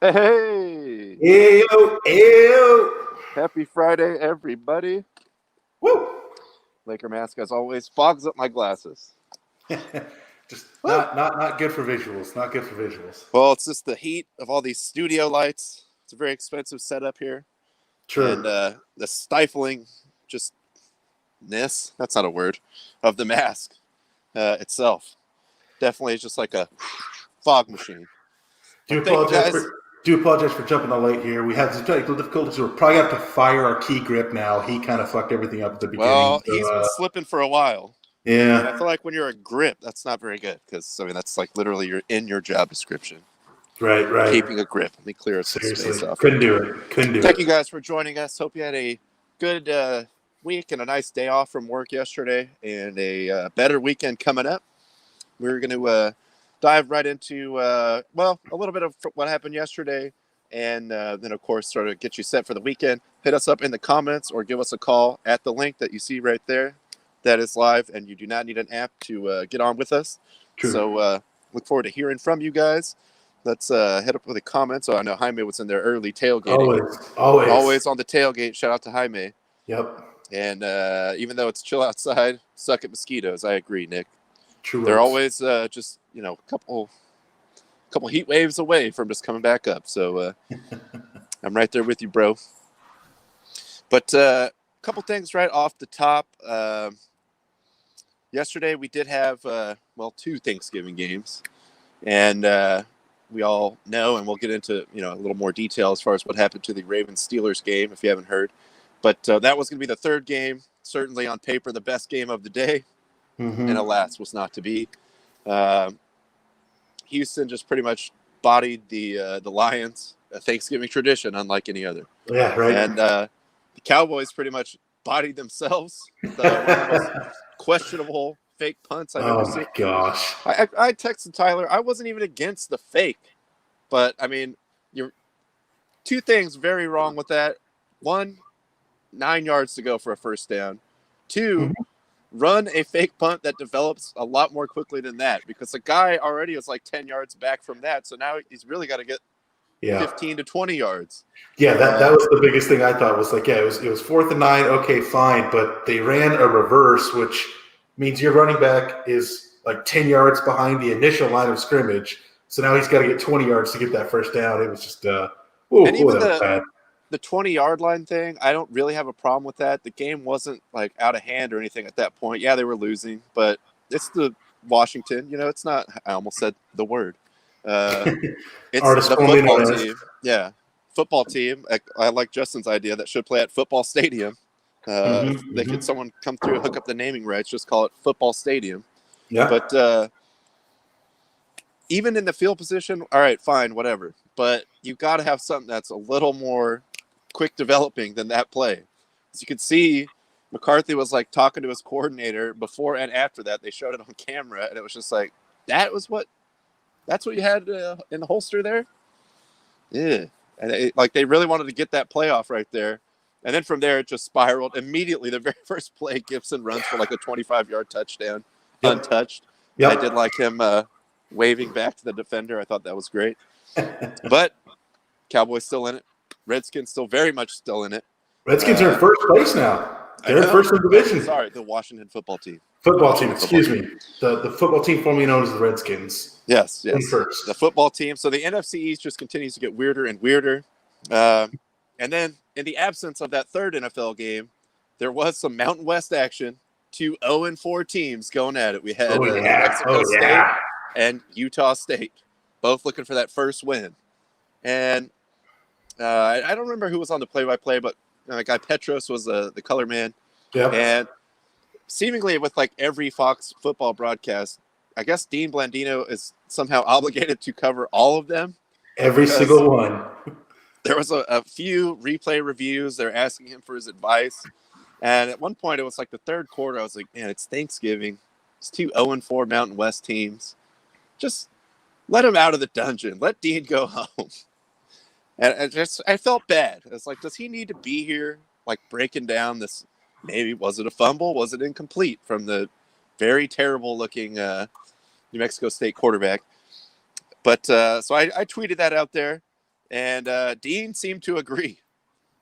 Hey, Ew, ew. happy Friday, everybody. Woo. Laker mask, as always, fogs up my glasses. Just Woo. not good for visuals. Not good for visuals. Well, it's just the heat of all these studio lights. It's a very expensive setup here. And True. the stifling just ness, that's not a word, of the mask itself. Definitely just like a fog machine. Do But thank you apologize guys. for do apologize for jumping on late here. We had some technical difficulties. We're probably have to fire our key grip now. He kind of fucked everything up at the beginning. Well, he's been slipping for a while. And I Yeah. feel like when you're a grip, that's not very good because, I mean, that's like literally you're in your job description. Right. Keeping a grip. Let me clear some Seriously, space off couldn't here. do it. Couldn't do Thank you it. guys for joining us. Hope you had a good week and a nice day off from work yesterday and a better weekend coming up. We're going to dive right into, a little bit of what happened yesterday and then, of course, sort of get you set for the weekend. Hit us up in the comments or give us a call at the link that you see right there. That is live, and you do not need an app to get on with us. True. So look forward to hearing from you guys. Let's head up with the comments. Oh, I know Jaime was in there early tailgating. Always. On the tailgate. Shout out to Jaime. Yep. And even though it's chill outside, suck at mosquitoes. I agree, Nick. True. They're words. always just a couple heat waves away from just coming back up. So I'm right there with you, bro. But a couple things right off the top. Yesterday we did have two Thanksgiving games, and we all know, and we'll get into a little more detail as far as what happened to the Ravens-Steelers game if you haven't heard. But that was going to be the third game, certainly on paper the best game of the day, and alas, was not to be. Houston just pretty much bodied the Lions, a Thanksgiving tradition unlike any other. Yeah, right. And the Cowboys pretty much bodied themselves. One of the most questionable fake punts I've ever seen. Oh my gosh. I texted Tyler. I wasn't even against the fake, but I mean, you're two things very wrong with that. One, 9 yards to go for a first down. Two, run a fake punt that develops a lot more quickly than that because the guy already was like 10 yards back from that. So now he's really got to get 15 to 20 yards. Yeah, that was the biggest thing I thought was like, yeah, it was 4th and 9, okay, fine, but they ran a reverse, which means your running back is like 10 yards behind the initial line of scrimmage. So now he's got to get 20 yards to get that first down. It was just, and even that was bad. The 20-yard line thing, I don't really have a problem with that. The game wasn't like out of hand or anything at that point. Yeah, they were losing, but it's the Washington. It's not. I almost said the word. It's the football team. Yeah, football team. I like Justin's idea that should play at Football Stadium. They could someone come through and hook up the naming rights. Just call it Football Stadium. Yeah. But even in the field position, all right, fine, whatever. But you got to have something that's a little more quick developing than that play. As you can see, McCarthy was like talking to his coordinator before and after that. They showed it on camera, and it was just like, that's what you had in the holster there? Yeah. And they really wanted to get that playoff right there. And then from there, it just spiraled. Immediately, the very first play, Gibson runs for like a 25-yard touchdown, untouched. I did like him waving back to the defender. I thought that was great. But Cowboys still in it. Redskins still very much still in it. Redskins are in first place now. They're in first in the division. Sorry, the Washington football team. Excuse me. The football team formerly known as the Redskins. Yes. First. The football team. So the NFC East just continues to get weirder and weirder. And then in the absence of that third NFL game, there was some Mountain West action. 2 0-4 teams going at it. We had New Mexico State and Utah State, both looking for that first win. And I don't remember who was on the play-by-play, but guy Petros was the color man. Yeah. And seemingly with like every Fox football broadcast, I guess Dean Blandino is somehow obligated to cover all of them. Every single one. There was a few replay reviews. They're asking him for his advice. And at one point, it was like the third quarter. I was like, man, it's Thanksgiving. It's 2 0-4 Mountain West teams. Just let him out of the dungeon. Let Dean go home. And I felt bad. It's like, does he need to be here, like breaking down this? Maybe was it a fumble? Was it incomplete from the very terrible looking New Mexico State quarterback? But so I tweeted that out there, And Dean seemed to agree.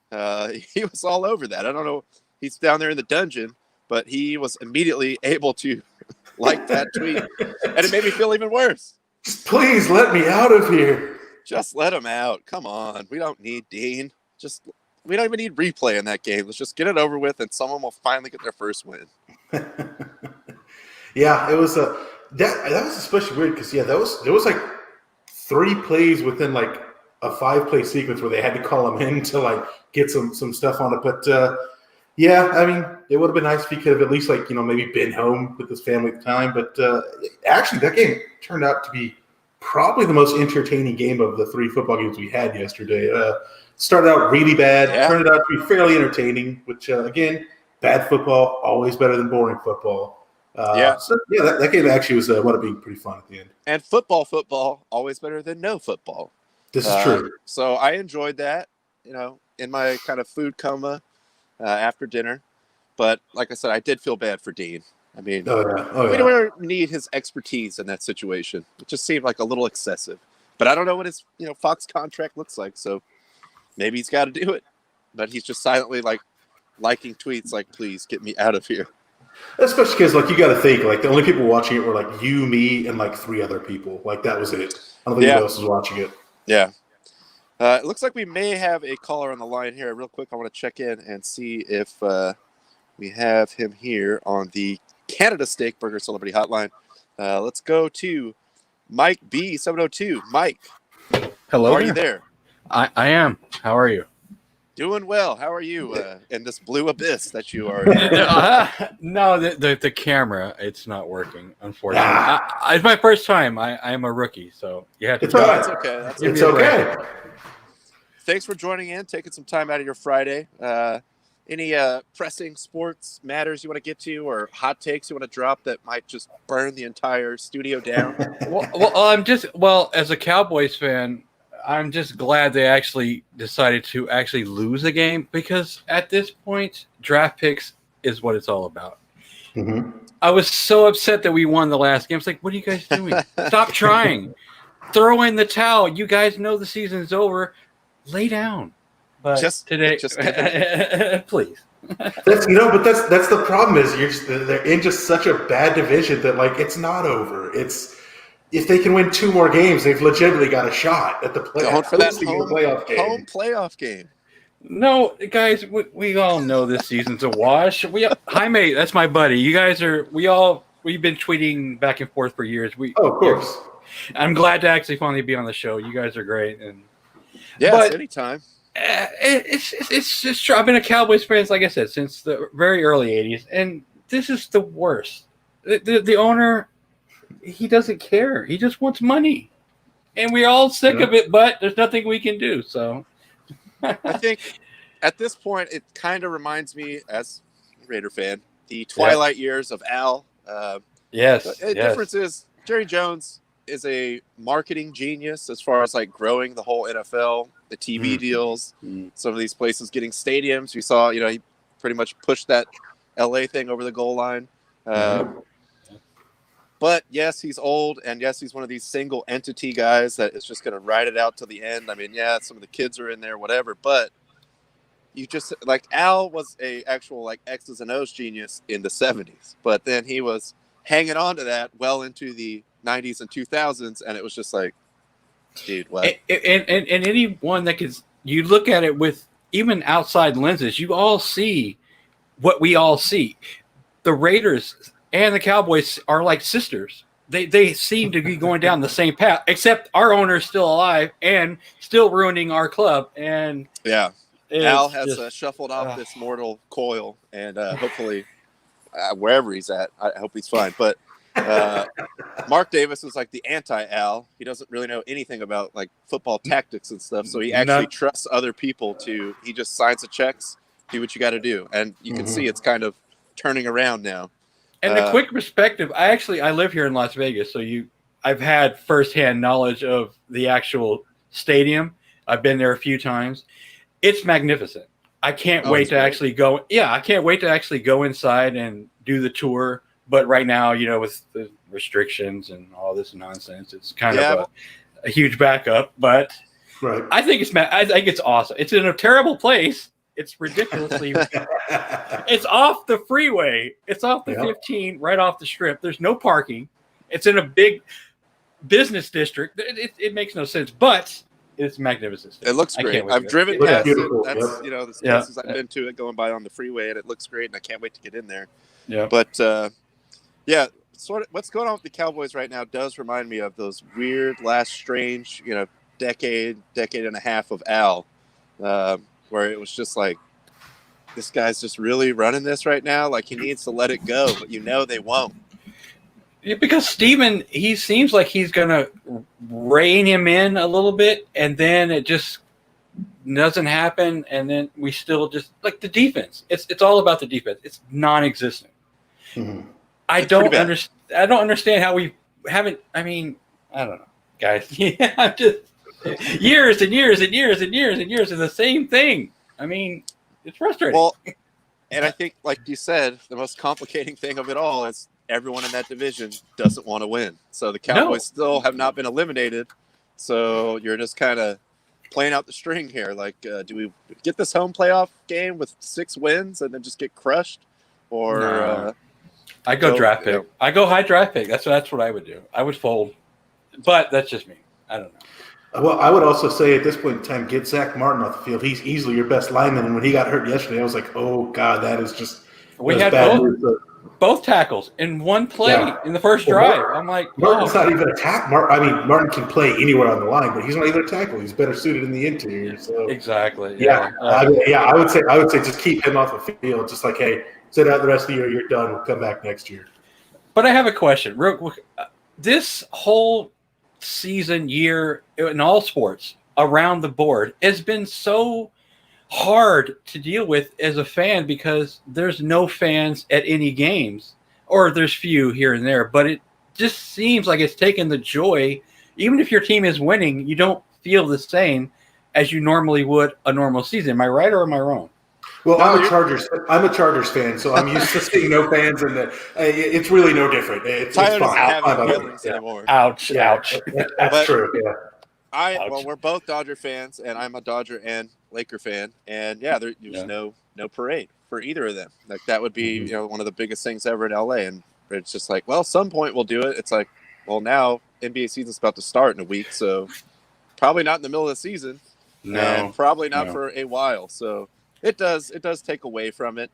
He was all over that. I don't know. He's down there in the dungeon, but he was immediately able to like that tweet. And it made me feel even worse. Please let me out of here. Just let him out. Come on. We don't need Dean. We don't even need replay in that game. Let's just get it over with, and someone will finally get their first win. Yeah, it was that was especially weird because there was like 3 plays within like a 5-play sequence where they had to call him in to like get some stuff on it. But yeah, I mean, it would have been nice if he could have at least like maybe been home with his family at the time. But actually, that game turned out to be probably the most entertaining game of the 3 football games we had yesterday. Started out really bad, turned out to be fairly entertaining. Which again, bad football always better than boring football. That game actually was wound up being pretty fun at the end. And football, always better than no football. This is true. So I enjoyed that, in my kind of food coma after dinner. But like I said, I did feel bad for Dean. I mean, we don't need his expertise in that situation. It just seemed like a little excessive. But I don't know what his Fox contract looks like, so maybe he's got to do it. But he's just silently liking tweets like, please get me out of here. Especially because, like, you got to think, like, the only people watching it were, like, you, me, and, like, 3 other people. Like, that was it. I don't think anyone else was watching it. Yeah. It looks like we may have a caller on the line here. Real quick, I want to check in and see if we have him here on the Canada Steakburger Celebrity Hotline. Let's go to Mike B702. Mike. Hello. Are you there? I am. How are you? Doing well. How are you in this blue abyss that you are? No, the camera, it's not working, unfortunately. It's my first time. I'm a rookie, so you have to. It's all right. It's okay. It's okay. Thanks for joining in, taking some time out of your Friday. Any pressing sports matters you want to get to, or hot takes you want to drop that might just burn the entire studio down? Well, as a Cowboys fan, I'm just glad they actually decided to actually lose a game, because at this point, draft picks is what it's all about. Mm-hmm. I was so upset that we won the last game. It's like, what are you guys doing? Stop trying. Throw in the towel. You guys know the season's over. Lay down. But today, please. But that's the problem is they're in just such a bad division that, like, it's not over. If they can win 2 more games, they've legitimately got a shot at the playoff. Going for that home playoff game. No, guys, we all know this season's a wash. Jaime, that's my buddy. You guys we've been tweeting back and forth for years. Of course. I'm glad to actually finally be on the show. You guys are great, and anytime. It's just true. I've been a Cowboys fan, like I said, since the very early '80s, and this is the worst. The owner, he doesn't care. He just wants money, and we're all sick of it. But there's nothing we can do. So, I think at this point, it kind of reminds me, as a Raider fan, the twilight years of Al. Yes. The difference is Jerry Jones is a marketing genius as far as like growing the whole NFL, the TV deals, some of these places getting stadiums. We saw, he pretty much pushed that LA thing over the goal line. But yes, he's old, and yes, he's one of these single entity guys that is just going to ride it out to the end. I mean, some of the kids are in there, whatever, but you just like Al was a actual like X's and O's genius in the 70s, but then he was hanging on to that well into the 90s and 2000s, and it was just like, dude, what? And anyone that you look at it with even outside lenses, you all see what we all see. The Raiders and the Cowboys are like sisters. They seem to be going down the same path, except our owner is still alive and still ruining our club. And Al has shuffled off this mortal coil, and hopefully wherever he's at, I hope he's fine. But Mark Davis is like the anti-Al. He doesn't really know anything about like football tactics and stuff, so he actually trusts other people he just signs the checks, do what you got to do, and you can see it's kind of turning around now. And the quick perspective, I live here in Las Vegas, so I've had firsthand knowledge of the actual stadium. I've been there a few times. It's magnificent. I can't wait to actually go. Yeah, I can't wait to actually go inside and do the tour. But right now, with the restrictions and all this nonsense, it's kind of a huge backup. But Right. I think it's awesome. It's in a terrible place. It's ridiculously. It's off the freeway. It's off the 15, right off the strip. There's no parking. It's in a big business district. It makes no sense, but it's magnificent. It looks great. I've driven It past it. beautiful. That's Yep. the places I've been to it, going by on the freeway, and it looks great, and I can't wait to get in there. Yeah. But sort of what's going on with the Cowboys right now does remind me of those weird last strange, decade and a half of Al, where it was just like, this guy's just really running this right now. Like, he needs to let it go, but they won't. Yeah, because Steven, he seems like he's going to rein him in a little bit, and then it just doesn't happen, and then we still just like the defense. It's all about the defense. It's non-existent. Mm-hmm. I don't understand how we haven't. I mean, I don't know, guys. Yeah, I'm just years and years and years and years and years of the same thing. I mean, it's frustrating. Well, and I think, like you said, the most complicating thing of it all is everyone in that division doesn't want to win. So the Cowboys still have not been eliminated. So you're just kind of playing out the string here. Like, do we get this home playoff game with 6 wins and then just get crushed? Or No. I go draft pick. I go high draft pick. That's what I would do. I would fold. But that's just me. I don't know. Well, I would also say at this point in time, get Zach Martin off the field. He's easily your best lineman. And when he got hurt yesterday, I was like, oh, God, that is just we had both tackles in one play in the first drive. I'm like, Martin's not even a tackle. Martin can play anywhere on the line, but he's not even a tackle. He's better suited in the interior. So exactly. I would say just keep him off the field. Just like, hey, sit out the rest of the year. You're done. We'll come back next year. But I have a question. Real quick. This whole season, year in all sports around the board has been so hard to deal with as a fan because there's no fans at any games, or there's few here and there, but it just seems like it's taken the joy. Even if your team is winning, you don't feel the same as you normally would a normal season. Am I right or am I wrong? Well, I'm a Chargers fan, so I'm used to seeing no fans, and it's really no different. It's Tyler fine. doesn't have any feelings anymore. Ouch! That's true. Yeah. Well, we're both Dodger fans, and I'm a Dodger and Laker fan, and there's no parade for either of them. Like, that would be one of the biggest things ever in LA, and it's just like, well, some point we'll do it. It's like, well, now NBA season's about to start in a week, so probably not in the middle of the season, and probably not for a while. So it does take away from it,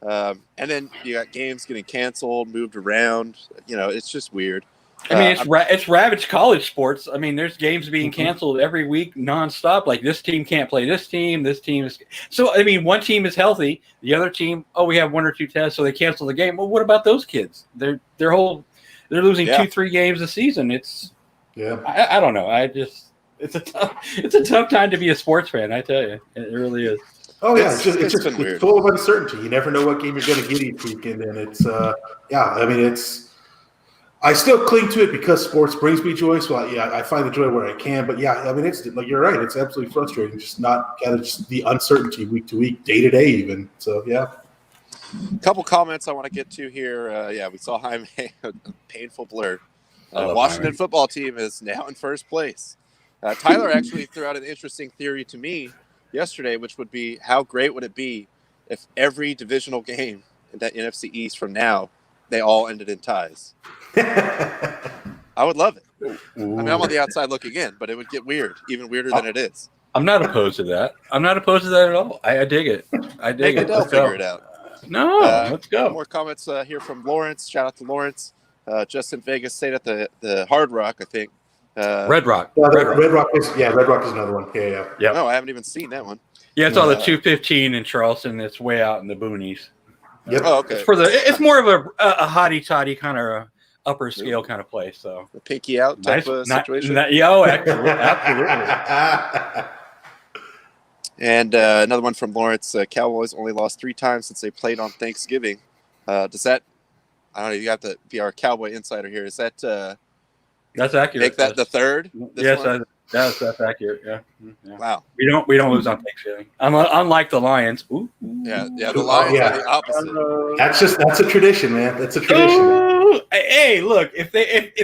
and then you got games getting canceled, moved around. It's just weird. I mean, it's ravaged college sports. I mean, there's games being canceled every week nonstop. Like, this team can't play this team. This team is so. I mean, one team is healthy, the other team, we have 1 or 2 tests, so they cancel the game. Well, what about those kids? They're losing 2-3 games a season. It's I don't know. It's a tough time to be a sports fan. I tell you, it really is. Oh yeah, it's full of uncertainty. You never know what game you're going to get each weekend, and it's I still cling to it because sports brings me joy. So I find the joy where I can. But it's like, you're right. It's absolutely frustrating. Just the uncertainty week to week, day to day, even. So A couple comments I want to get to here. We saw Jaime, a painful blur. Washington football team is now in first place. Tyler actually threw out an interesting theory to me yesterday, which would be, how great would it be if every divisional game in that NFC East from now, they all ended in ties? I would love it. I mean, I'm on the outside looking in, but it would get weird, even weirder than it is. I'm not opposed to that. I'm not opposed to that at all. I dig it. I dig it. They'll figure it out. No, let's go. More comments here from Lawrence. Shout out to Lawrence. Just in Vegas, stayed at the Hard Rock, I think. Red Rock. Red Rock is another one. Yeah. No, I haven't even seen that one. Yeah, it's on the 215 in Charleston. It's way out in the boonies. Yep. Oh, okay. It's more of a hotty totty kind of upper scale kind of place. So the pinky out type of situation. Absolutely. And another one from Lawrence. Cowboys only lost 3 times since they played on Thanksgiving. Does that? I don't know. You have to be our Cowboy insider here. Is that? That's accurate. Make that the third? Yes, that's accurate. Yeah. Wow. We don't lose on Thanksgiving. Unlike the Lions. Ooh. Yeah. The Lions are the opposite. That's a tradition, man. That's a tradition. Hey, look, if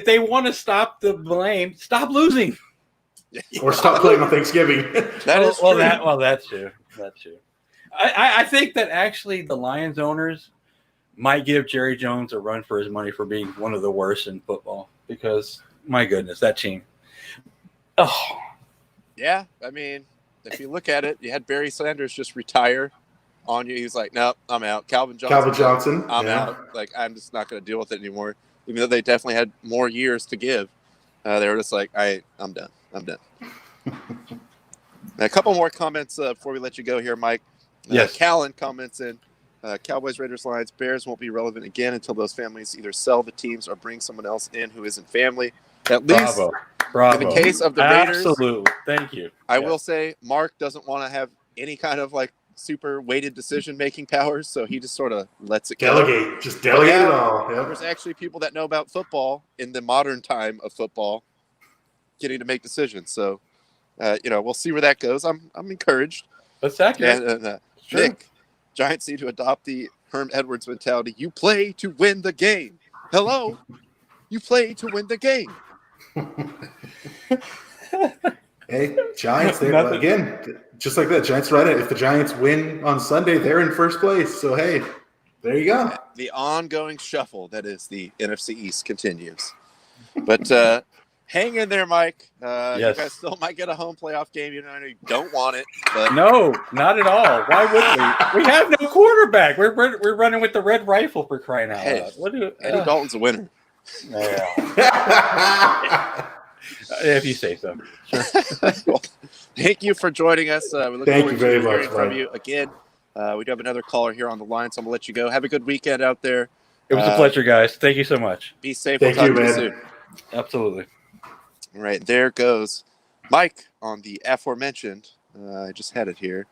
they want to stop the blame, stop losing. or stop playing on Thanksgiving. That is well, true. that's true. That's true. I think that actually the Lions owners might give Jerry Jones a run for his money for being one of the worst in football because, my goodness, that team. Oh, Yeah, I mean, if you look at it, you had Barry Sanders just retire on you. He was like, "Nope, I'm out." Calvin Johnson, I'm out. Like, I'm just not going to deal with it anymore. Even though they definitely had more years to give, they were just like, I'm done. I'm done." A couple more comments before we let you go here, Mike. Yes. Callan comments in, Cowboys, Raiders, Lions, Bears won't be relevant again until those families either sell the teams or bring someone else in who isn't family. At least Bravo. in the case of the Raiders, absolutely. Thank you. I will say Mark doesn't want to have any kind of like super weighted decision-making powers, so he just sort of lets it go. Delegate. Just delegate it all. There's actually people that know about football in the modern time of football getting to make decisions. So, we'll see where that goes. I'm encouraged. That's accurate. And Sure. Nick, Giants need to adopt the Herm Edwards mentality. You play to win the game. Hello? You play to win the game. Hey, Giants, Nothing. again, just like that. Giants right it. If the Giants win on Sunday, they're in first place. So, hey, there you go. The ongoing shuffle that is the NFC East continues. But hang in there, Mike. Yes. You guys still might get a home playoff game. I know you don't want it, but No, not at all. Why would we? We have no quarterback. We're running with the red rifle for crying out Hey, loud. What do Andy Dalton's a winner. yeah. If you say so. Well, thank you for joining us. We look Thank forward you very to much, hearing from Mike. you again. We do have another caller here on the line, so I'm going to let you go. Have a good weekend out there. It was a pleasure, guys. Thank you so much. Be safe. Thank We'll you, talk to you man. soon. Absolutely. All right, there goes Mike on the aforementioned. I just had it here.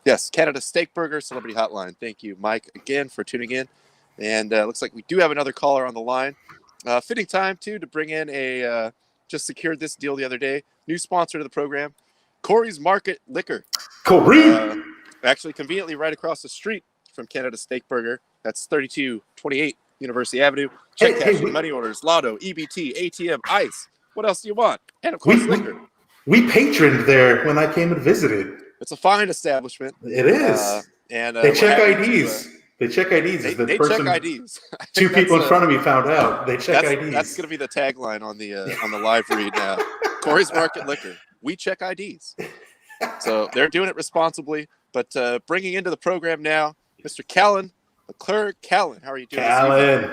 Yes, Canada Steak Burger Celebrity Hotline. Thank you, Mike, again for tuning in. And looks like we do have another caller on the line. Fitting time, too, to bring in a just secured this deal the other day. New sponsor to the program, Corey's Market Liquor. Corey. Actually, conveniently right across the street from Canada Steak Burger. That's 3228 University Avenue. Check cashing, money orders, lotto, EBT, ATM, ice. What else do you want? And, of course, liquor. We patroned there when I came and visited. It's a fine establishment. It is. And they check IDs. They check IDs. They check IDs. Two people in front of me found out. They check IDs. That's going to be the tagline on the live read now. Corey's Market Liquor. We check IDs. So they're doing it responsibly. But bringing into the program now, Mr. Callan, McClure Callan. How are you doing? Callan.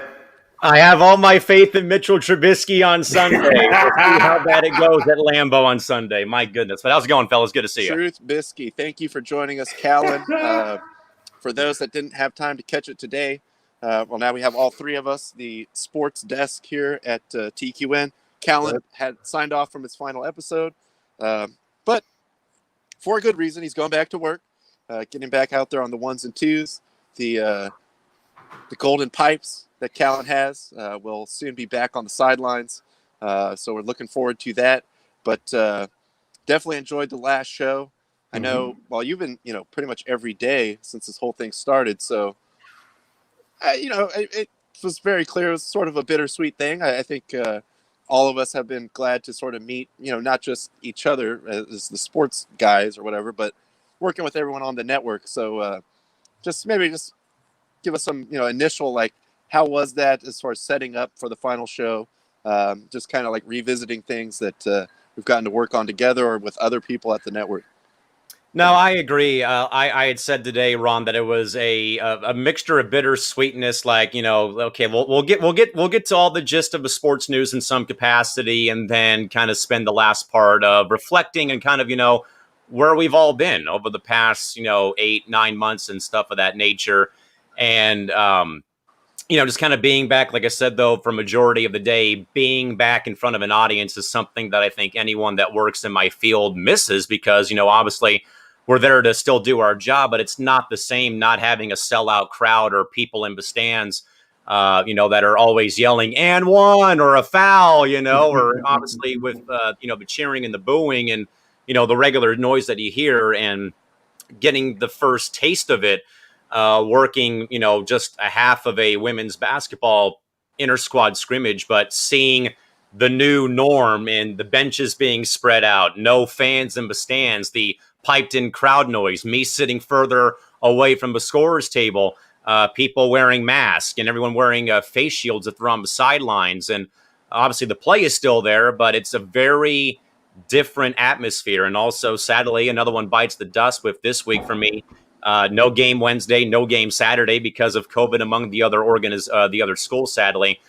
I have all my faith in Mitchell Trubisky on Sunday. We'll see how bad it goes at Lambeau on Sunday. My goodness. But how's it going, fellas? Good to see you. Truth Bisky. Thank you for joining us, Callan. For those that didn't have time to catch it today, well, now we have all three of us, the sports desk here at TQN. Callan had signed off from his final episode, but for a good reason. He's going back to work, getting back out there on the ones and twos. The golden pipes that Callan has will soon be back on the sidelines, so we're looking forward to that. But definitely enjoyed the last show. I know, well, you've been, pretty much every day since this whole thing started. So, it was very clear. It was sort of a bittersweet thing. I think all of us have been glad to sort of meet, not just each other as the sports guys or whatever, but working with everyone on the network. So just give us some, initial, like, how was that as far as setting up for the final show? Just kind of like revisiting things that we've gotten to work on together or with other people at the network. No, I agree. I had said today, Ron, that it was a mixture of bittersweetness. Like, okay, we'll get to all the gist of the sports news in some capacity, and then kind of spend the last part of reflecting and kind of where we've all been over the past 8-9 months and stuff of that nature, and just kind of being back. Like I said, though, for majority of the day, being back in front of an audience is something that I think anyone that works in my field misses because obviously. We're there to still do our job, but it's not the same not having a sellout crowd or people in the stands, that are always yelling and one or a foul, or obviously with, the cheering and the booing and, the regular noise that you hear and getting the first taste of it, working, just a half of a women's basketball inter-squad scrimmage, but seeing the new norm, and the benches being spread out, no fans in the stands, the piped in crowd noise, me sitting further away from the scorer's table, people wearing masks and everyone wearing face shields if they're on the sidelines. And obviously the play is still there, but it's a very different atmosphere. And also, sadly, another one bites the dust with this week for me. No game Wednesday, no game Saturday because of COVID among the other schools, sadly.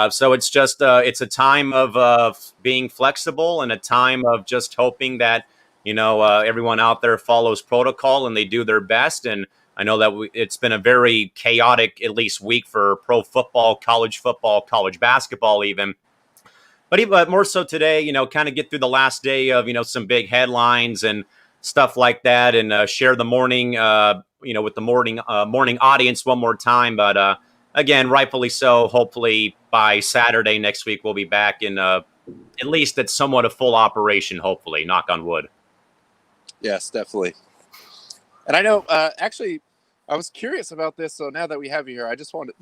So it's just it's a time of being flexible and a time of just hoping that everyone out there follows protocol and they do their best. And I know that it's been a very chaotic, at least, week for pro football, college basketball, even. But more so today, kind of get through the last day of some big headlines and stuff like that, and share the morning, with the morning audience one more time. But again, rightfully so. Hopefully by Saturday next week, we'll be back in at least at somewhat a full operation. Hopefully, knock on wood. Yes, definitely. And I know, actually, I was curious about this. So now that we have you here, I just wanted,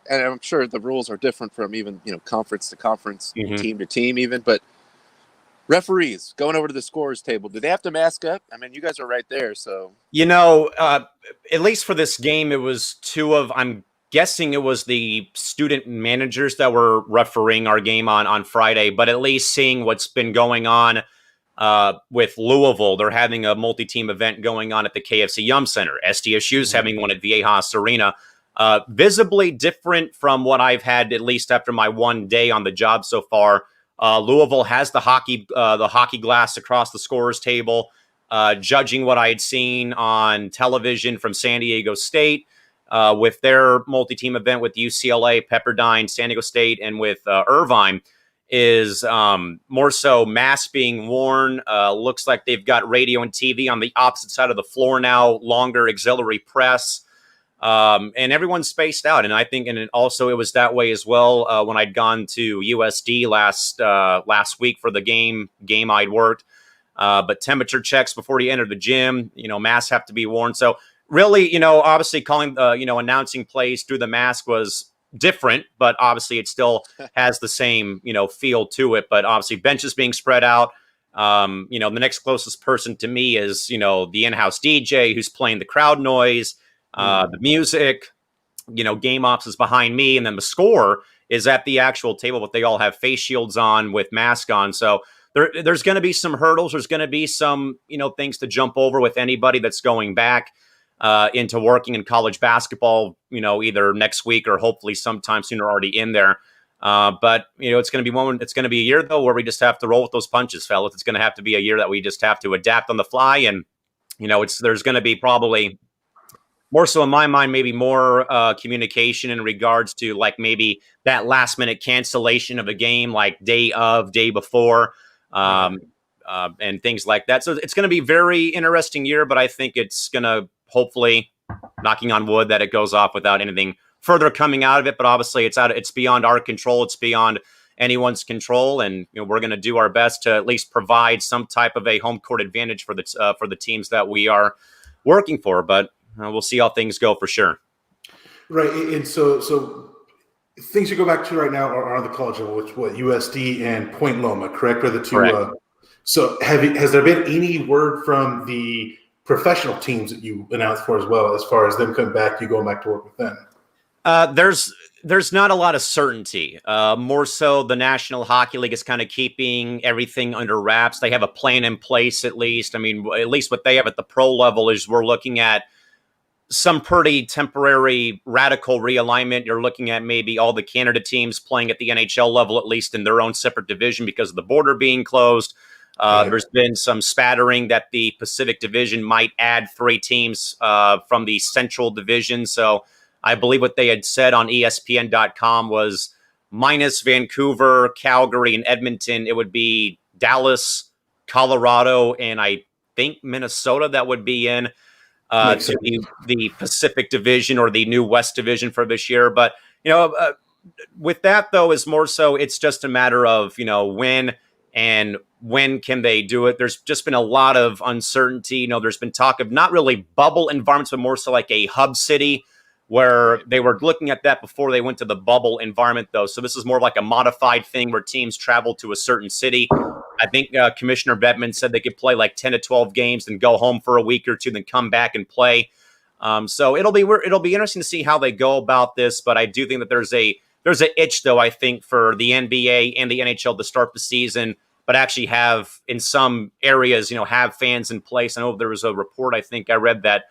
and I'm sure the rules are different from even, conference to conference, team to team even, but referees going over to the scorer's table, do they have to mask up? I mean, you guys are right there. So, at least for this game, it was I'm guessing it was the student managers that were refereeing our game on Friday, but at least seeing what's been going on with Louisville, they're having a multi-team event going on at the KFC Yum Center. SDSU's having one at Viejas Arena. Visibly different from what I've had, at least after my one day on the job so far. Louisville has the hockey glass across the scorer's table. Judging what I had seen on television from San Diego State with their multi-team event with UCLA, Pepperdine, San Diego State, and with Irvine, is more so masks being worn. Looks like they've got radio and TV on the opposite side of the floor now, longer auxiliary press. And everyone's spaced out. And I think, and it was that way as well when I'd gone to USD last week for the game I'd worked. But temperature checks before you enter the gym, masks have to be worn. So really, obviously announcing plays through the mask was different, but obviously it still has the same, feel to it. But obviously benches being spread out. The next closest person to me is, the in-house DJ who's playing the crowd noise. The music, game ops is behind me, and then the score is at the actual table, but they all have face shields on with masks on. So there's going to be some hurdles. There's going to be some, things to jump over with anybody that's going back into working in college basketball, either next week or hopefully sometime sooner, already in there. But it's going to be a year though, where we just have to roll with those punches, fellas. It's going to have to be a year that we just have to adapt on the fly. And, there's going to be probably more so in my mind, maybe more communication in regards to like maybe that last minute cancellation of a game, like day before, and things like that. So it's going to be a very interesting year, but I think it's going to hopefully, knocking on wood, that it goes off without anything further coming out of it. But obviously it's beyond our control. It's beyond anyone's control. And we're going to do our best to at least provide some type of a home court advantage for the teams that we are working for. But we'll see how things go for sure. Right, and so things you go back to right now are on the college level, which USD and Point Loma, correct? Are the two? Correct. So has there been any word from the professional teams that you announced for as well, as far as them coming back, you going back to work with them? There's not a lot of certainty. More so, the National Hockey League is kind of keeping everything under wraps. They have a plan in place, at least. I mean, at least what they have at the pro level is we're looking at some pretty temporary radical realignment. You're looking at maybe all the Canada teams playing at the NHL level, at least in their own separate division because of the border being closed. There's been some spattering that the Pacific Division might add 3 teams from the Central Division. So I believe what they had said on ESPN.com was minus Vancouver, Calgary, and Edmonton, it would be Dallas, Colorado, and I think Minnesota that would be in to the Pacific Division or the new West Division for this year. But, with that, though, is more so it's just a matter of, when can they do it? There's just been a lot of uncertainty. There's been talk of not really bubble environments, but more so like a hub city where they were looking at that before they went to the bubble environment, though. So this is more like a modified thing where teams travel to a certain city. I think Commissioner Bettman said they could play like 10 to 12 games and go home for a week or two, then come back and play. So it'll be interesting to see how they go about this. But I do think that there's an itch, though, I think, for the NBA and the NHL to start the season, but actually have, in some areas, have fans in place. I know there was a report, I think I read, that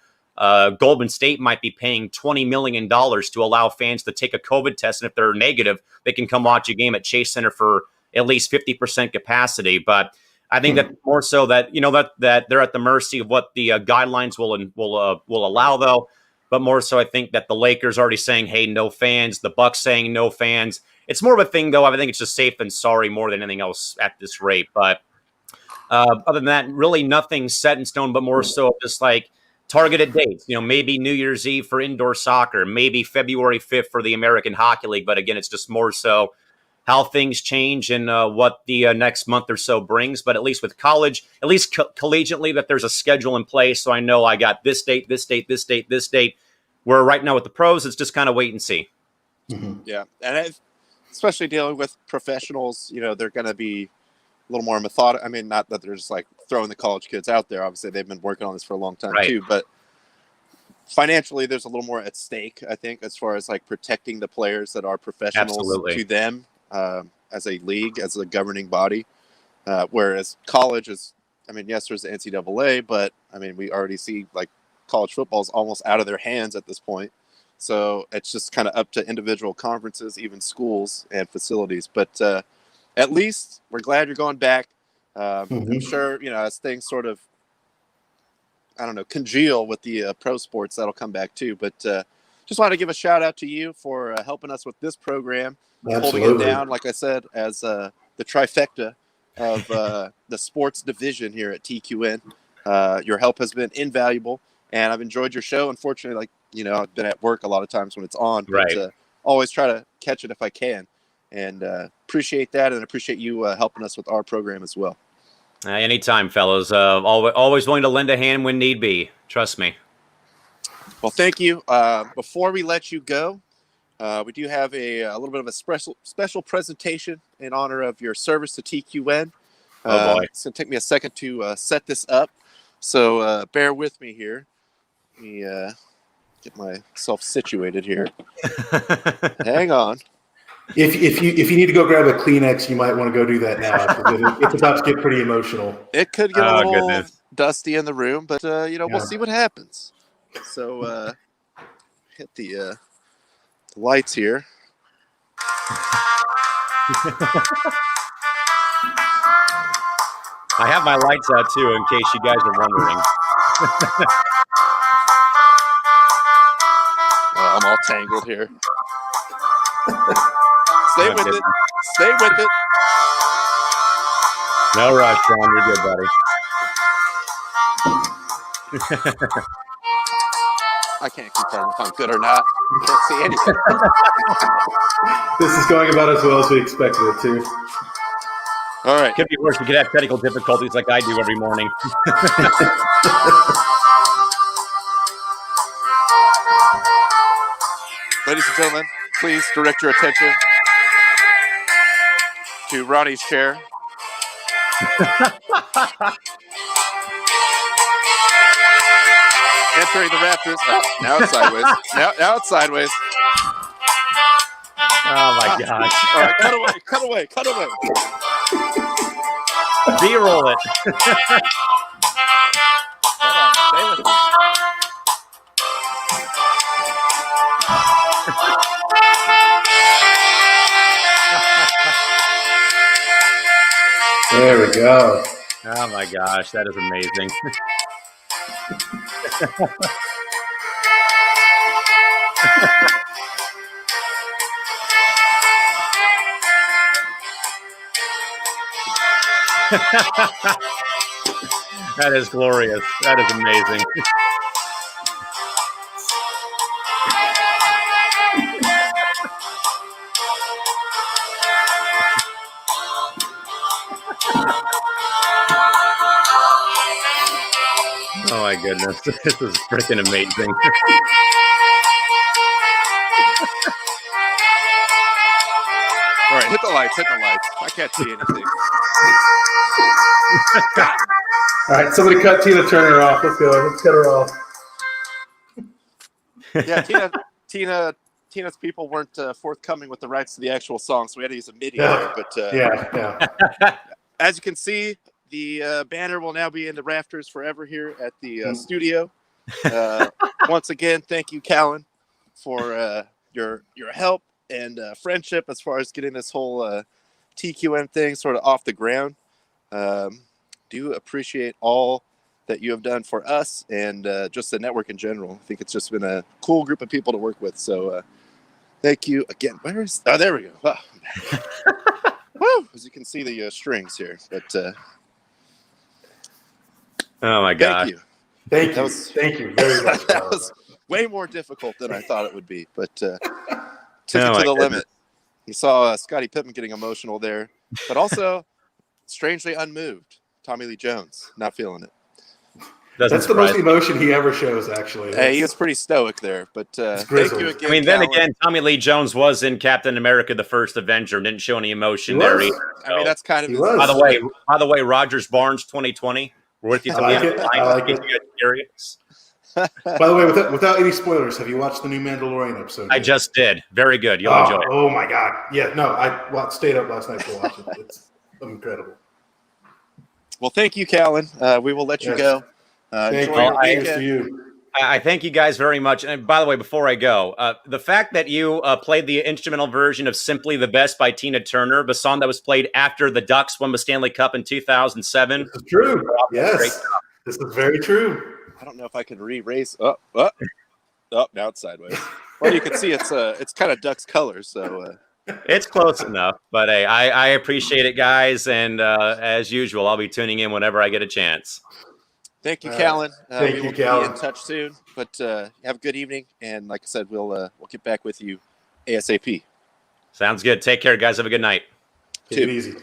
Golden State might be paying $20 million to allow fans to take a COVID test. And if they're negative, they can come watch a game at Chase Center for at least 50% capacity. But I think that more so that, that they're at the mercy of what the guidelines will allow, though. But more so, I think that the Lakers already saying, hey, no fans, the Bucks saying no fans. It's more of a thing, though. I think it's just safe than sorry more than anything else at this rate. But other than that, really nothing set in stone, but more so just like targeted dates. Maybe New Year's Eve for indoor soccer, maybe February 5th for the American Hockey League. But again, it's just more so how things change and what the next month or so brings. But at least with college, at least collegiately, that there's a schedule in place. So I know I got this date, this date, this date, this date. Where right now with the pros, it's just kind of wait and see. Mm-hmm. Yeah. And especially dealing with professionals, they're going to be a little more methodical. I mean, not that they're just like throwing the college kids out there. Obviously, they've been working on this for a long time too. But financially, there's a little more at stake, I think, as far as like protecting the players that are professionals to them. As a league, as a governing body, whereas college is, yes, there's the NCAA, but we already see like college football is almost out of their hands at this point. So it's just kind of up to individual conferences, even schools and facilities. But at least we're glad you're going back. I'm sure, as things sort of, congeal with the pro sports, that'll come back too. But just want to give a shout out to you for helping us with this program. Absolutely. Holding it down, like I said, as the trifecta of the sports division here at TQN. Your help has been invaluable, and I've enjoyed your show. Unfortunately, I've been at work a lot of times when it's on, but always try to catch it if I can. And appreciate that, and appreciate you helping us with our program as well. Anytime, fellows. Always willing to lend a hand when need be. Trust me. Well, thank you. Before we let you go, we do have a little bit of a special presentation in honor of your service to TQN. Oh boy. It's going to take me a second to set this up, so bear with me here. Let me get myself situated here. Hang on. If you need to go grab a Kleenex, you might want to go do that now. It's about to get pretty emotional. It could get a little dusty in the room, but we'll see what happens. So hit the lights here. I have my lights out too, in case you guys are wondering. I'm all tangled here. Stay with it. Stay with it. No rush, Sean. You're good, buddy. I can't confirm if I'm good or not. Can't see anything. This is going about as well as we expected it to. All right. Could be worse. You could have technical difficulties like I do every morning. Ladies and gentlemen, please direct your attention to Ronnie's chair. Entering the Raptors. Oh, now it's sideways. Now it's sideways. Oh my gosh. All right, cut away. B-roll it. Hold on, stay with me. There we go. Oh my gosh, that is amazing. That is glorious. That is amazing. Oh my goodness, this is freaking amazing. right, hit the lights. I can't see anything. All right, somebody cut Tina Turner off. Let's go. Let's cut her off. Yeah, Tina's people weren't forthcoming with the rights to the actual song, so we had to use a MIDI Yeah. there. But Yeah. as you can see, the banner will now be in the rafters forever here at the studio. Once again, thank you, Callan, for your help and friendship as far as getting this whole TQN thing sort of off the ground. Do appreciate all that you have done for us and just the network in general. I think it's just been a cool group of people to work with. So thank you again. Where is? Oh, there we go. Oh. Woo! As you can see the strings here, but Oh my God! Thank you very much. That was way more difficult than I thought it would be, but took Oh it to my the goodness. limit. You saw Scottie Pippen getting emotional there, but also strangely unmoved. Tommy Lee Jones not feeling it. Doesn't That's the surprise most me. emotion he ever shows, actually. Hey, he was pretty stoic there, but thank grizzled. you again. I mean, then Callan. again, Tommy Lee Jones was in Captain America: The First Avenger, and didn't show any emotion He there was. either. I mean, that's kind of He his. was. By the way, Rogers Barnes 2020. We're with you I till like the end it. of the I line. like In it. case you guys are curious. By the way, without any spoilers, have you watched the new Mandalorian episode? I yet? just did. Very good. You'll enjoy it. Oh my God! Yeah, no, I stayed up last night to watch it. It's incredible. Well, thank you, Callan. We will let you Yes. go. Thank Enjoy you. your Cheers weekend. to you. I thank you guys very much. And by the way, before I go, the fact that you played the instrumental version of Simply the Best by Tina Turner, the song that was played after the Ducks won the Stanley Cup in 2007. This is true. Great Yes, this is very true. I don't know if I can re-raise. Oh, now it's sideways. Well, you can see it's kind of Duck's colors. So It's close enough. But hey, I appreciate it, guys. And as usual, I'll be tuning in whenever I get a chance. thank you, Callan. Thank We you, will be Callan. in touch soon. But have a good evening, and like I said, we'll get back with you ASAP. Sounds good. Take care, guys. Have a good night. Take it easy.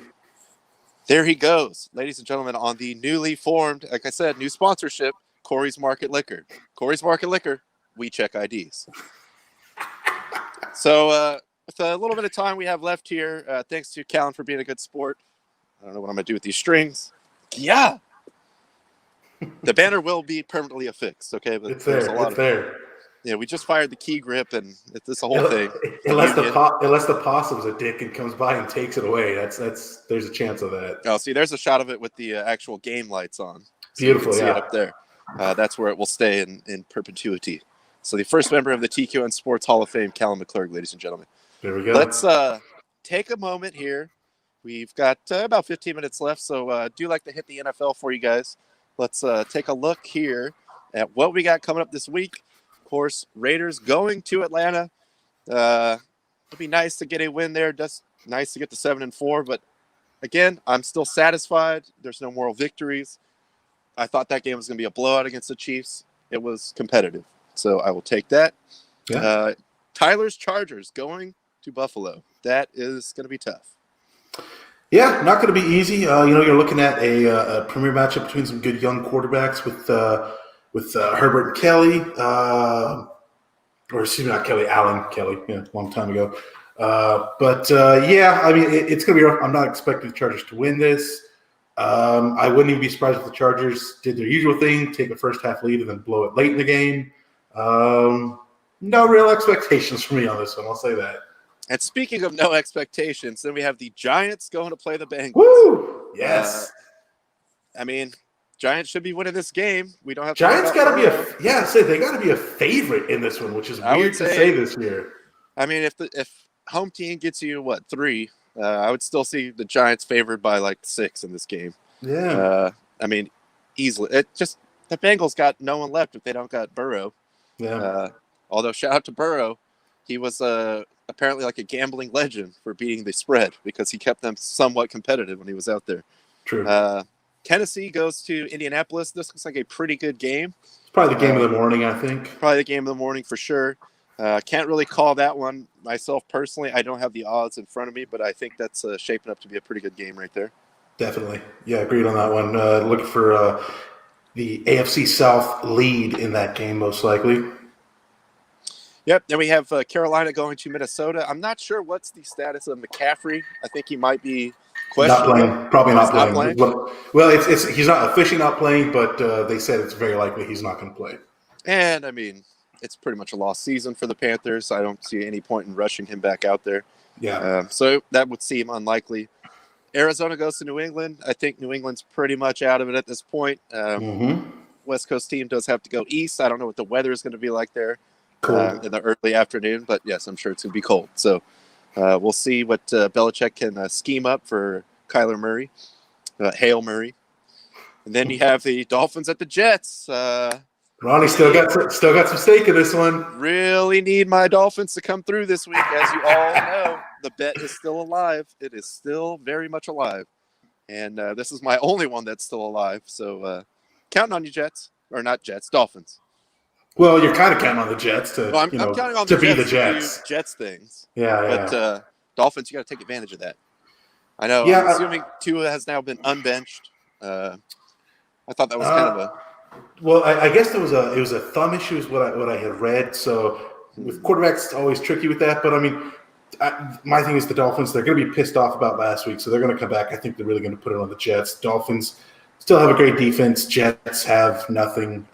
There he goes, ladies and gentlemen, on the newly formed, like I said, new sponsorship, Corey's Market Liquor. Corey's Market Liquor, we check IDs. So with a little bit of time we have left here, thanks to Callan for being a good sport. I don't know what I'm going to do with these strings. Yeah. The banner will be permanently affixed, okay? But It's there's there. a lot It's there. Yeah, we just fired the key grip, and it's a whole thing. Unless Union. the possum's a dick and comes by and takes it away, there's a chance of that. Oh, see, there's a shot of it with the actual game lights on. So Beautiful, you can see yeah. it up there. That's where it will stay in perpetuity. So the first member of the TQN Sports Hall of Fame, Callan McClurg, ladies and gentlemen. There we go. Let's take a moment here. We've got about 15 minutes left, so do like to hit the NFL for you guys. Let's take a look here at what we got coming up this week. Of course, Raiders going to Atlanta. It'll be nice to get a win there. Just nice to get to 7-4, but again, I'm still satisfied. There's no moral victories. I thought that game was going to be a blowout against the Chiefs. It was competitive, so I will take that. Yeah. Tyler's Chargers going to Buffalo. That is going to be tough. Yeah, not going to be easy. You're looking at a premier matchup between some good young quarterbacks with Herbert and Kelly, or excuse me, not Kelly, Allen Kelly, a long time ago. It's going to be rough. I'm not expecting the Chargers to win this. I wouldn't even be surprised if the Chargers did their usual thing, take a first half lead and then blow it late in the game. No real expectations for me on this one. I'll say that. And speaking of no expectations, then we have the Giants going to play the Bengals. Woo! Yes. Giants should be winning this game. We don't have to Giants worry about got to be they got to be a favorite in this one, which is I would weird to say- say this year. I mean, if home team gets you 3, I would still see the Giants favored by like 6 in this game. Yeah. Easily. The Bengals got no one left if they don't got Burrow. Yeah. Although shout out to Burrow, he was apparently like a gambling legend for beating the spread because he kept them somewhat competitive when he was out there. True. Tennessee goes to Indianapolis. This looks like a pretty good game. It's probably the game of the morning, I think. Probably the game of the morning for sure. Can't really call that one myself personally. I don't have the odds in front of me, but I think that's shaping up to be a pretty good game right there. Definitely. Yeah, agreed on that one. Looking for the AFC South lead in that game, most likely. Yep. Then we have Carolina going to Minnesota. I'm not sure what's the status of McCaffrey. I think he might be Not questionable. playing. Probably not He's playing. not playing? Well, it's he's not officially not playing, but they said it's very likely he's not going to play. And I mean, it's pretty much a lost season for the Panthers. I don't see any point in rushing him back out there. Yeah. So that would seem unlikely. Arizona goes to New England. I think New England's pretty much out of it at this point. West Coast team does have to go east. I don't know what the weather is going to be like there in the early afternoon, but yes, I'm sure it's going to be cold. So we'll see what Belichick can scheme up for Kyler Murray, Hail Murray. And then you have the Dolphins at the Jets. Ronnie still got some stake in this one. Really need my Dolphins to come through this week. As you all know, the bet is still alive. It is still very much alive. And this is my only one that's still alive. So counting on you, Jets. Or not Jets, Dolphins. Well, you're kind of counting on the Jets to, I'm counting on to the be Jets the to Jets. do Jets things. Yeah. But Dolphins, you got to take advantage of that. I know. Yeah, I'm assuming Tua has now been unbenched. I thought that was kind of a... Well, I guess it was a thumb issue is what I had read. So with quarterbacks, it's always tricky with that. But I mean, my thing is the Dolphins. They're going to be pissed off about last week, so they're going to come back. I think they're really going to put it on the Jets. Dolphins still have a great defense. Jets have nothing.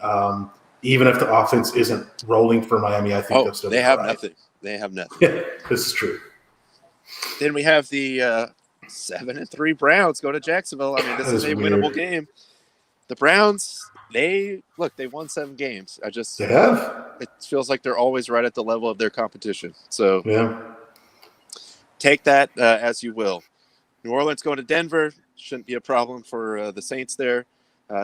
Even if the offense isn't rolling for Miami, I think they'll still. They have nothing. They have nothing. Yeah, this is true. Then we have the 7-3 Browns go to Jacksonville. I mean, this is a winnable game. The Browns. They won 7 games. They have. It feels like they're always right at the level of their competition. So yeah, take that as you will. New Orleans going to Denver shouldn't be a problem for the Saints there.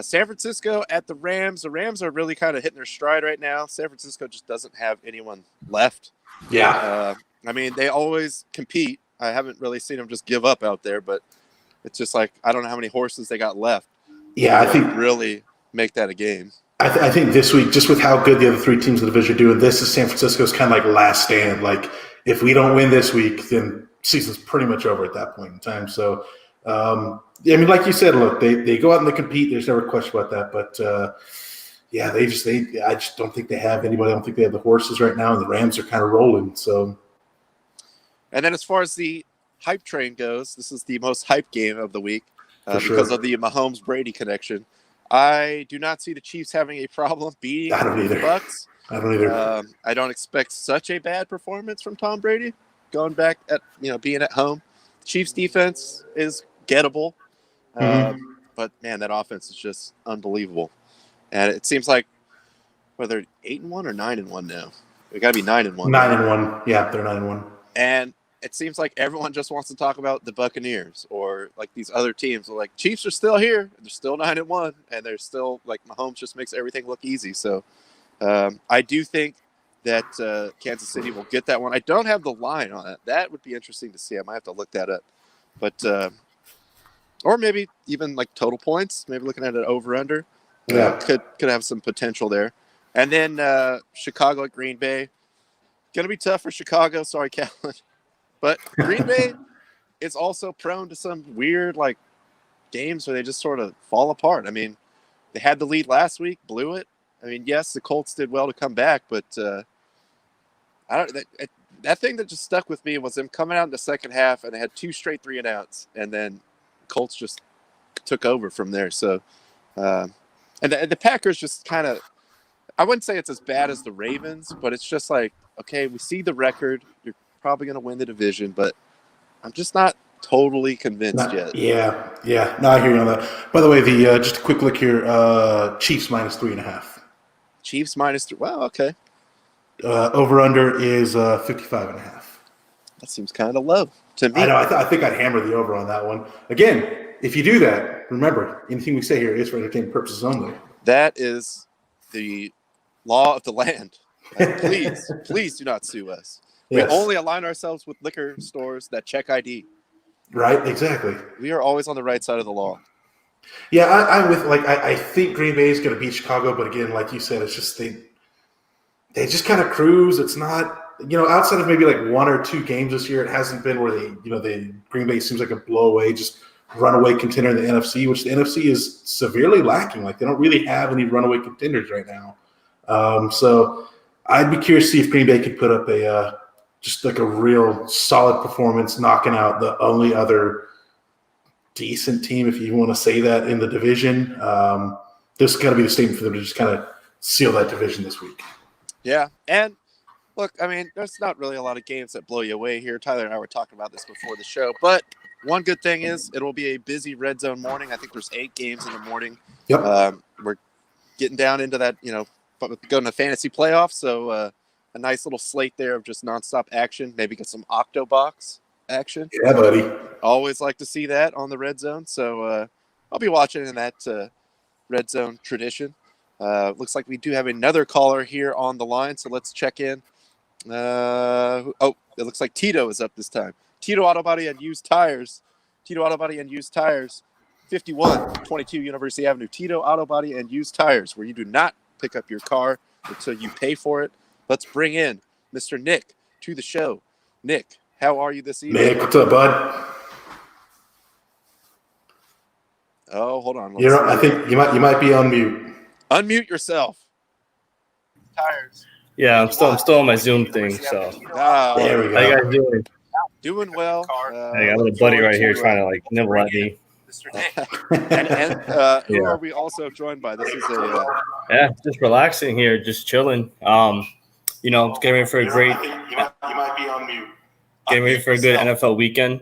San Francisco at the Rams. The Rams are really kind of hitting their stride right now. San Francisco just doesn't have anyone left. Yeah. I mean, they always compete. I haven't really seen them just give up out there, but it's just like I don't know how many horses they got left. Yeah, I think really make that a game. I think this week, just with how good the other 3 teams in the division are doing, this is San Francisco's kind of like last stand. Like, if we don't win this week, then season's pretty much over at that point in time. So, I mean, like you said, look, they go out and they compete. There's never a question about that. But, I just don't think they have anybody. I don't think they have the horses right now, and the Rams are kind of rolling. So, and then as far as the hype train goes, this is the most hype game of the week because of the Mahomes-Brady connection. I do not see the Chiefs having a problem beating the Bucs. I don't either. I don't expect such a bad performance from Tom Brady going back at being at home. The Chiefs defense is gettable, but man, that offense is just unbelievable. And it seems like whether 8-1 or 9-1 now. They got to be 9-1. 9-1. Yeah, they're 9-1. And it seems like everyone just wants to talk about the Buccaneers or like these other teams. Like Chiefs are still here. They're still 9-1, and they're still like Mahomes just makes everything look easy. So I do think that Kansas City will get that one. I don't have the line on it. That would be interesting to see. I might have to look that up. But or maybe even like total points. Maybe looking at it over under. Yeah, could have some potential there. And then Chicago at Green Bay. Gonna be tough for Chicago. Sorry, Calvin. But Green Bay is also prone to some weird like games where they just sort of fall apart. I mean, they had the lead last week, blew it. I mean, yes, the Colts did well to come back, but that thing that just stuck with me was them coming out in the second half and they had 2 straight 3-and-outs, and then Colts just took over from there. So, and the Packers just kind of, I wouldn't say it's as bad as the Ravens, but it's just like, okay, we see the record. You're probably going to win the division, but I'm just not totally convinced yet. Yeah. No, I hear you on that. By the way, just a quick look here. Chiefs -3.5. Chiefs -3. Wow, okay. Over under is 55.5. That seems kind of low to me. I know. I think I'd hammer the over on that one. Again, if you do that, remember, anything we say here is for entertainment purposes only. That is the law of the land. Please do not sue us. Yes. We only align ourselves with liquor stores that check ID. Right, exactly. We are always on the right side of the law. Yeah, I'm with I think Green Bay is going to beat Chicago, but again, like you said, it's just they just kind of cruise. It's not outside of maybe like 1 or 2 games this year, it hasn't been where they Green Bay seems like a blow away, just runaway contender in the NFC, which the NFC is severely lacking. Like they don't really have any runaway contenders right now. So I'd be curious to see if Green Bay could put up a just like a real solid performance, knocking out the only other decent team, if you want to say that, in the division. This is going to be the statement for them to just kind of seal that division this week. Yeah, and look, I mean, there's not really a lot of games that blow you away here. Tyler and I were talking about this before the show, but one good thing is it will be a busy red zone morning. I think there's 8 games in the morning. Yep. We're getting down into that, going to fantasy playoffs, so a nice little slate there of just nonstop action. Maybe get some Octobox action. Yeah, buddy. Always like to see that on the red zone, so I'll be watching in that red zone tradition. Looks like we do have another caller here on the line, so let's check in. It looks like Tito is up this time. Tito Auto Body and Used Tires. 5122 University Avenue. Tito Auto Body and Used Tires, where you do not pick up your car until you pay for it. Let's bring in Mr. Nick to the show. Nick, how are you this evening? Nick, what's up, bud? Oh, hold on. I think you might be on mute. Unmute yourself. Tires. Yeah, I'm still on my Zoom thing. So There we how you go. guys doing? Doing well. I got a little buddy right here trying to nibble at me. Mr. Nick. and who are we also joined by? This is Yeah, just relaxing here, just chilling. Getting ready for a great, You might be on mute. getting ready for a good NFL weekend.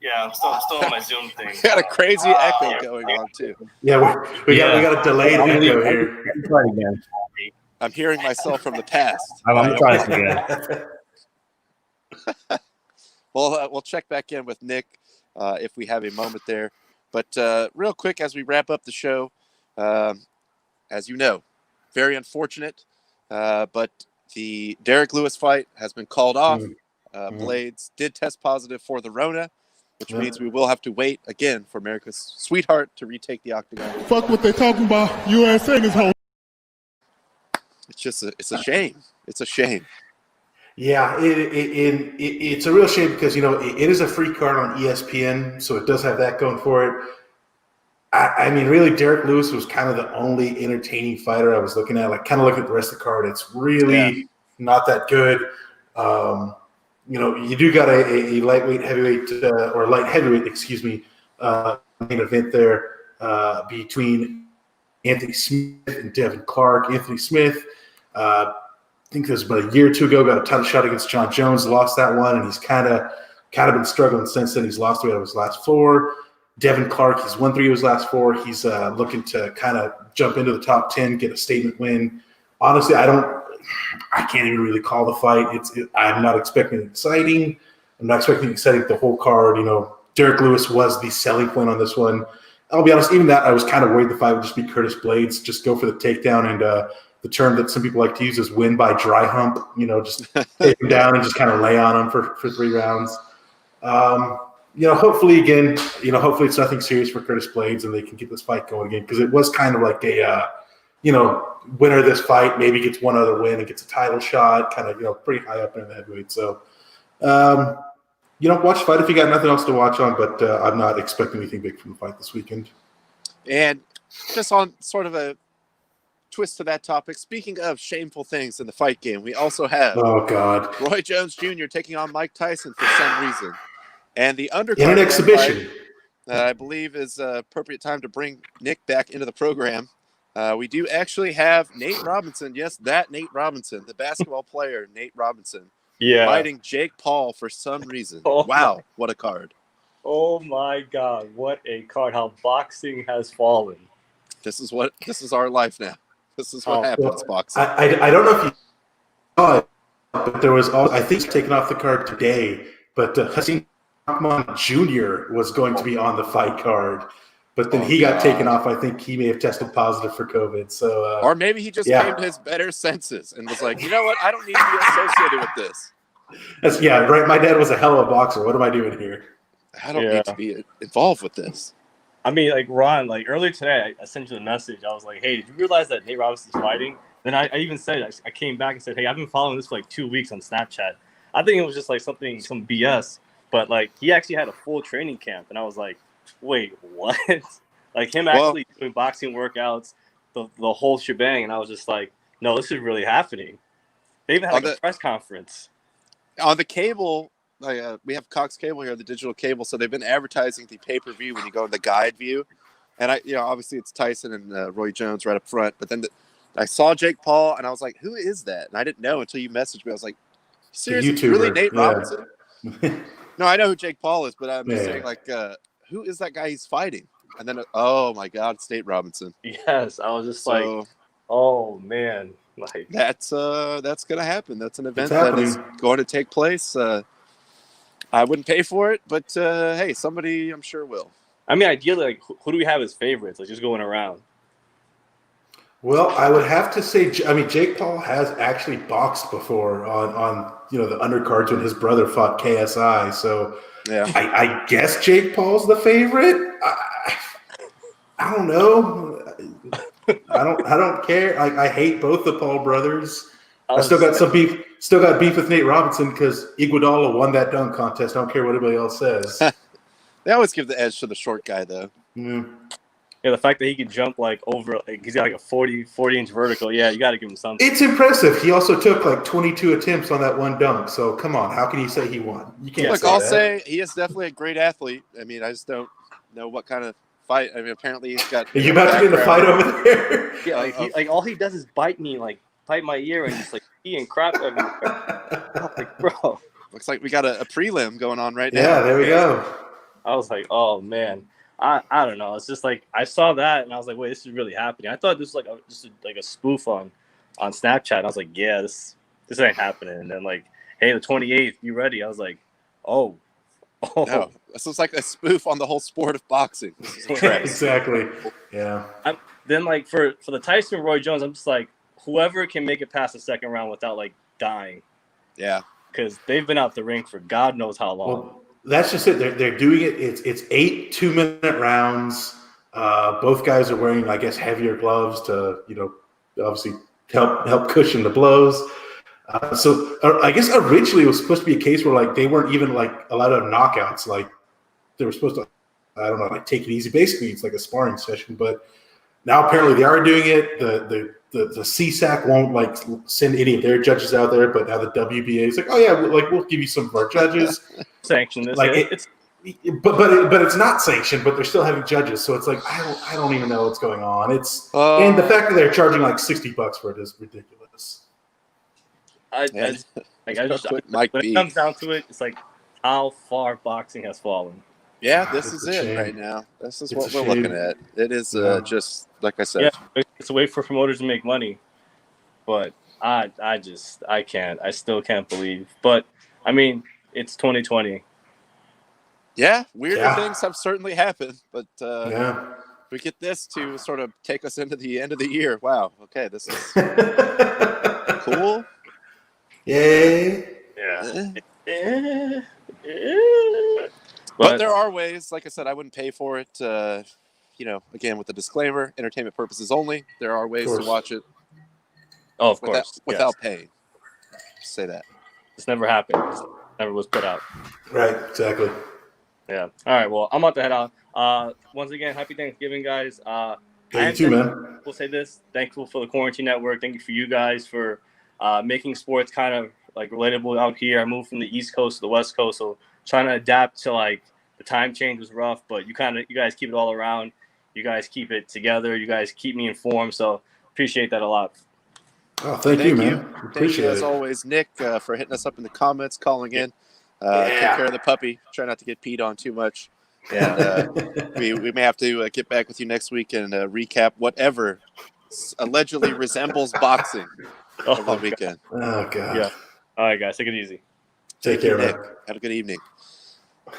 Yeah, I'm still on my Zoom thing. got a crazy echo going on too. Yeah, we got a delayed echo here. Try it again. I'm hearing myself from the past. I'm gonna try this again. We'll check back in with Nick if we have a moment there. But real quick, as we wrap up the show, as you know, very unfortunate, but the Derek Lewis fight has been called off. Blades did test positive for the Rona, which means we will have to wait again for America's sweetheart to retake the octagon. Fuck what they talking about. USA this whole. It's a shame. It's a shame. Yeah, it's a real shame because it is a free card on ESPN, so it does have that going for it. I mean, really, Derek Lewis was kind of the only entertaining fighter I was looking at. Kind of looking at the rest of the card, it's really not that good. You do got a lightweight, heavyweight, or light heavyweight, excuse me, main event there between Anthony Smith and Devin Clark. Anthony Smith, I think it was about a year or two ago, got a title shot against John Jones, lost that one, and he's kind of been struggling since then. He's lost 3 out of his last 4. Devin Clark, he's won 3 of his last 4. He's looking to kind of jump into the top 10, get a statement win. Honestly, I can't even really call the fight. I'm not expecting exciting. I'm not expecting exciting the whole card. Derek Lewis was the selling point on this one. I'll be honest, even that I was kind of worried the fight would just be Curtis Blades, just go for the takedown, and the term that some people like to use is win by dry hump. Just take him down and just kind of lay on him for 3 rounds. Hopefully again, hopefully it's nothing serious for Curtis Blades and they can get this fight going again, because it was kind of like a winner of this fight maybe gets one other win and gets a title shot, kind of pretty high up in the heavyweight. So watch the fight if you got nothing else to watch on, but I'm not expecting anything big from the fight this weekend. And just on sort of a twist to that topic, speaking of shameful things in the fight game, we also have Roy Jones Jr. taking on Mike Tyson for some reason. And the undercard in an exhibition, I believe, is appropriate time to bring Nick back into the program. We do actually have Nate Robinson. Yes, that Nate Robinson, the basketball player, Nate Robinson, fighting Jake Paul for some reason. Wow, what a card. Oh my God, what a card. How boxing has fallen. This is our life now. This is what happens, boxing. I don't know if you saw it, but there was I think he's taken off the card today, but Hasim Rahman Jr. was going to be on the fight card. But then he got taken off. I think he may have tested positive for COVID. So, or maybe he just came to his better senses and was like, you know what? I don't need to be associated with this. Right. My dad was a hell of a boxer. What am I doing here? I don't need to be involved with this. I mean, Ron, earlier today, I sent you a message. I was like, hey, did you realize that Nate Robinson's fighting? Then I even said, I came back and said, hey, I've been following this for 2 weeks on Snapchat. I think it was just some BS. But he actually had a full training camp. And I was like, wait, what? Him actually doing boxing workouts, the whole shebang. And I was just like, no, this is really happening. They even had On like a the- press conference. On the cable, we have Cox Cable here, the digital cable, so they've been advertising the pay-per-view when you go in the guide view. And obviously it's Tyson and Roy Jones right up front. But then I saw Jake Paul, and I was like, "Who is that?" And I didn't know until you messaged me. I was like, "Seriously, YouTuber, really, Nate yeah. Robinson?" No, I know who Jake Paul is, but I'm just Yeah. saying, like, who is that guy he's fighting? And then, oh my God, it's Nate Robinson. Yes, I was just like, So oh man, like that's gonna happen. That's an event It's that is happening. going to take place. I wouldn't pay for it, but hey, somebody I'm sure will. I mean, ideally, like who do we have as favorites? Like just going around. Well, I would have to say, I mean, Jake Paul has actually boxed before on the undercards when his brother fought KSI. So Yeah. I guess Jake Paul's the favorite. I don't know. I don't care. I hate both the Paul brothers. I still got some beef. Still got beef with Nate Robinson because Iguodala won that dunk contest. I don't care what anybody else says. They always give the edge to the short guy, though. Mm. Yeah, the fact that he can jump like over, like he's got like a 40-inch vertical. Yeah, you got to give him something. It's impressive. He also took like 22 attempts on that one dunk. So come on, how can you say he won? You can't. Look, say I'll that. say he is definitely a great athlete. I mean, I just don't know what kind of fight. I mean, apparently he's got. Are you about to get in a fight over there? Yeah, like all he does is bite my ear, and just like pee and crap everywhere. I'm like, bro. Looks like we got a prelim going on right now. Yeah, there we go. I was like, oh man, I don't know. It's just like I saw that and I was like, wait, this is really happening. I thought this was like a spoof on Snapchat. And I was like, yeah, this ain't happening. And then like, hey, the 28th, you ready? I was like, oh. No, this is like a spoof on the whole sport of boxing. This is incredible. Exactly. Yeah. Then like for the Tyson Roy Jones, I'm just like, whoever can make it past the second round without like dying, Yeah. because they've been out the ring for God knows how long. Well, that's just it. They're doing it. It's 8 2-minute rounds. Both guys are wearing, I guess, heavier gloves to obviously help cushion the blows. So I guess originally it was supposed to be a case where like they weren't even like allowed to have knockouts. Like they were supposed to, I don't know, like take it easy. Basically, it's like a sparring session. But now apparently they are doing it. The CSAC won't like send any of their judges out there, but now the WBA is like, oh yeah, we'll give you some of our judges. Sanction this. Like It's but it's not sanctioned, but they're still having judges. So it's like I don't even know what's going on. It's and the fact that they're charging like $60 for it is ridiculous. Mike when B. it comes down to it, it's like how far boxing has fallen. Yeah, this It's is a it shame. right now. This is It's what a we're shame. looking at. It is Yeah. just like I said. Yeah, it's a way for promoters to make money, but I can't. I still can't believe. But I mean, it's 2020. Yeah, weirder Yeah. things have certainly happened, but Yeah. we get this to sort of take us into the end of the year. Wow. Okay, this is cool. Yay. Yeah. Eh. But But there are ways, like I said, I wouldn't pay for it. Again, with the disclaimer, entertainment purposes only. There are ways to course. watch it of course, without yes. paying. Just say that. This never happened. This never was put out. Right. Exactly. Yeah. All right. Well, I'm about to head out. Once again, happy Thanksgiving, guys. Yeah, you too, man. We'll say this. Thankful for the Quarantine Network. Thank you for you guys for making sports kind of like relatable out here. I moved from the East Coast to the West Coast, so trying to adapt to like the time change was rough, but you guys keep it all around. You guys keep it together. You guys keep me informed, so appreciate that a lot. Oh, thank you, man. Thank Appreciate you, as it. always, Nick, for hitting us up in the comments, calling in. Take care of the puppy. Try not to get peed on too much. And we may have to get back with you next week and recap whatever allegedly resembles boxing over the weekend. Oh God. Yeah. All right, guys, take it easy. Take care, Nick. man. Have a good evening.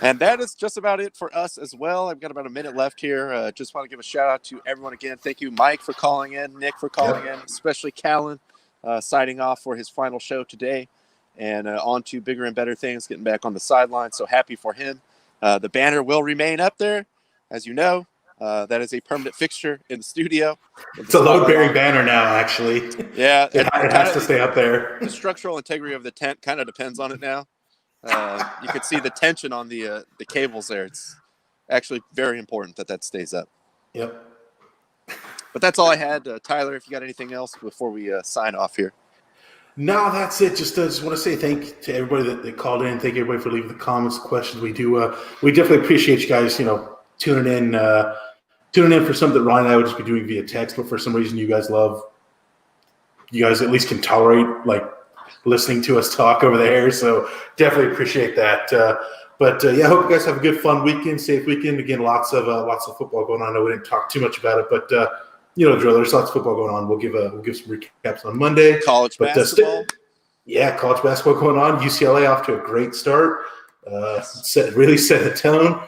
And that is just about it for us as well. I've got about a minute left here. Just want to give a shout out to everyone again. Thank you, Mike, for calling in, Nick for calling in, especially Callan signing off for his final show today. And on to bigger and better things, getting back on the sideline. So happy for him. The banner will remain up there, as you know. That is a permanent fixture in the studio. It's a load-bearing banner now, actually. Yeah. It has to stay up there. The structural integrity of the tent kind of depends on it now. You could see the tension on the cables there. It's actually very important that stays up. Yep. But that's all I had. Tyler, if you got anything else before we sign off here. No, that's it. Just want to say thank you to everybody that called in. Thank you everybody for leaving the comments, questions. We definitely appreciate you guys, tuning in for something that Ryan and I would just be doing via text, but for some reason you guys at least can tolerate like listening to us talk over there. So definitely appreciate that. But I hope you guys have a good, fun weekend, safe weekend. Again, lots of football going on. I know we didn't talk too much about it, but drill. There's lots of football going on. We'll give some recaps on Monday. College basketball. College basketball going on. UCLA off to a great start. Really set the tone.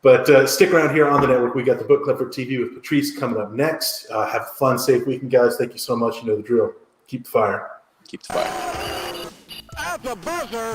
But stick around here on the network. We got the Book Club for TV with Patrice coming up next. Have a fun, safe weekend, guys. Thank you so much. You know the drill. Keep the fire. Keep the fire. At the buzzer,